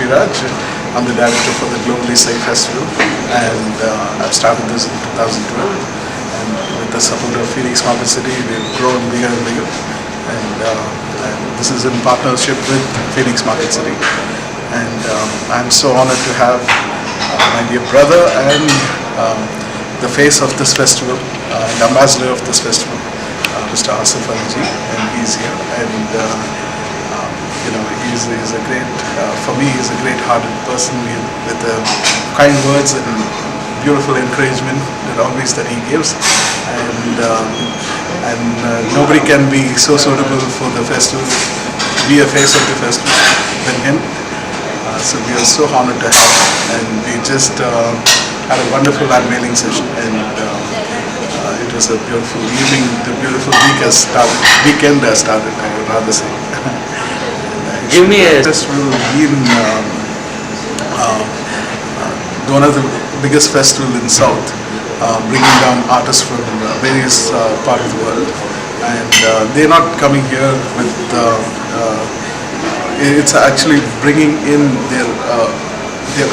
Raj. I'm the director for the Global Isai Festival, and I've started this in 2012. And with the support of Phoenix Market City, we've grown bigger and bigger. And this is in partnership with Phoenix Market City. And I'm so honored to have my dear brother and the face of this festival, the ambassador of this festival, Mr. Asif Alji, and he's here. And he's a great, for me, he's a great-hearted person with kind words and beautiful encouragement that he gives. And nobody can be so suitable for the festival, be a face of the festival than him. So we are so honored to have him, and we just had a wonderful unveiling session, and it was a beautiful evening. The beautiful weekend has started, I would rather say. Give me a... This will be one of the biggest festivals in South, bringing down artists from various parts of the world, and they're not coming here with it's actually bringing in their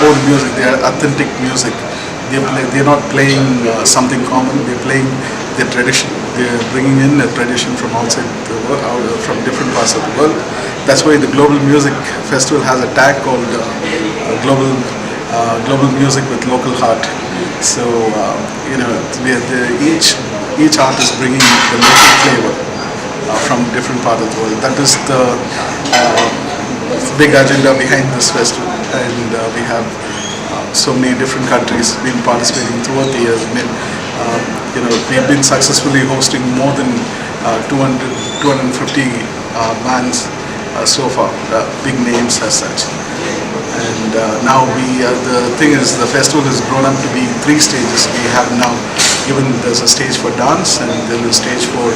own music, their authentic music. They're not playing something common, they're playing their tradition. They're bringing in a tradition from outside the world, from different parts of the world. That's why the Global Music Festival has a tag called Global Music with Local Heart. So each artist bringing the local flavor from different parts of the world. That is the big agenda behind this festival, and we have so many different countries been participating throughout the years. We've been successfully hosting more than 250 bands so far, big names as such. And now the thing is, the festival has grown up to be 3 stages. We have now there's a stage for dance, and then a stage for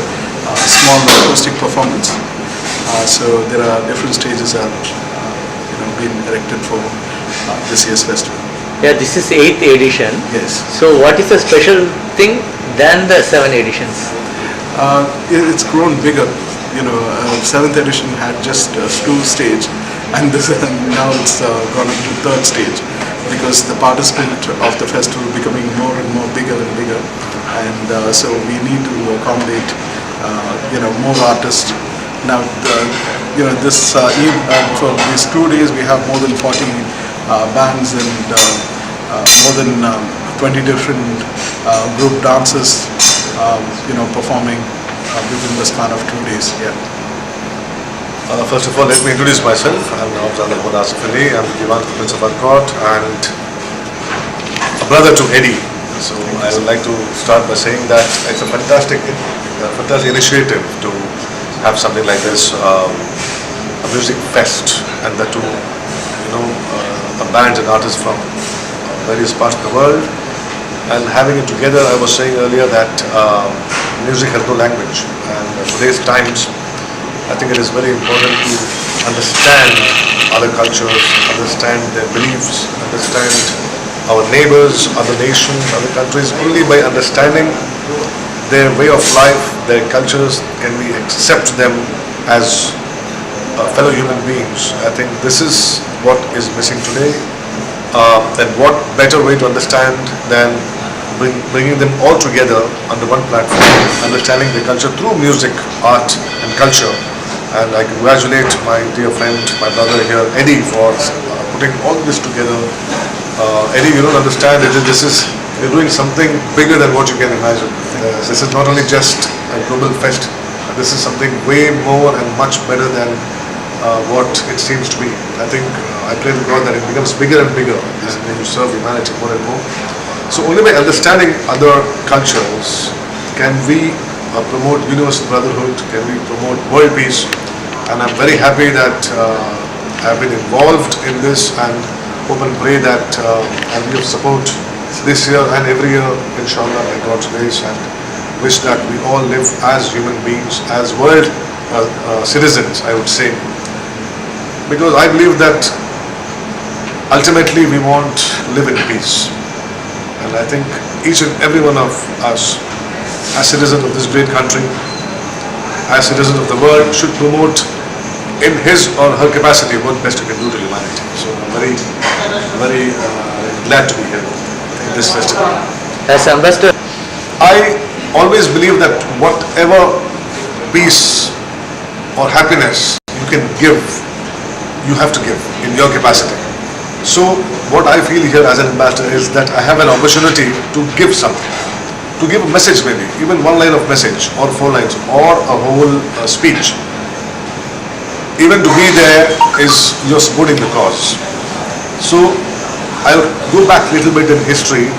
small acoustic performance. So there are different stages that been erected for this year's festival. Yeah, this is 8th edition. Yes. So what is the special thing than the 7 editions? It's grown bigger. 7th edition had just 2 stage, and now it's gone up to 3rd stage, because the participant of the festival becoming more and more bigger and bigger, and so we need to accommodate more artists. Now for these 2 days we have more than 40 bands and more than 20 different group dancers performing within the span of 2 days. Yeah. First of all, let me introduce myself. I'm Asif Ali. I'm the Diwan Prince of Court and a brother to Eddie. So I would like to start by saying that it's a fantastic initiative to have something like this, a music fest, and that too, bands and artists from various parts of the world, and having it together. I was saying earlier that music has no language, and in today's times, I think it is very important to understand other cultures, understand their beliefs, understand our neighbors, other nations, other countries. Only by understanding their way of life, their cultures, can we accept them as fellow human beings. I think this is what is missing today, and what better way to understand than bringing them all together under one platform, understanding the culture through music, art and culture. And I congratulate my dear friend, my brother here, Eddie, for putting all this together. Eddie, you don't understand, you're doing something bigger than what you can imagine. This is not only just a global fest, this is something way more and much better than what it seems to be. I think I pray to God that it becomes bigger and bigger as you serve humanity more and more. So only by understanding other cultures can we promote universal brotherhood, can we promote world peace. And I'm very happy that I've been involved in this, and hope and pray that I'll be of support this year and every year, inshallah, by God's grace, and wish that we all live as human beings, as world citizens, I would say. Because I believe that ultimately we want to live in peace. And I think each and every one of us, as citizens of this great country, as citizens of the world, should promote in his or her capacity what best he can do to humanity. So I'm very glad to be here in this festival. As ambassador, I always believe that whatever peace or happiness you can give, you have to give in your capacity. So what I feel here as an ambassador is that I have an opportunity to give something, to give a message, maybe even one line of message or 4 lines or a whole speech. Even to be there is you're supporting the cause. So I'll go back a little bit in history.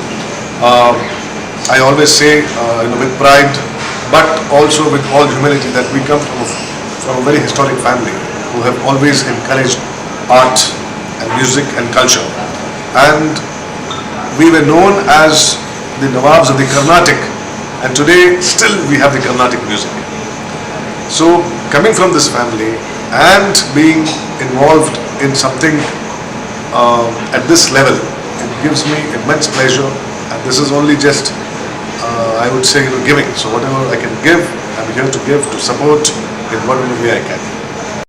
I always say, with pride, but also with all humility, that we come from a very historic family who have always encouraged art and music and culture. And we were known as the Nawabs of the Carnatic, and today still we have the Carnatic music. So coming from this family and being involved in something at this level, it gives me immense pleasure, and this is only just I would say giving. So whatever I can give, I'm here to give, to support in whatever way I can.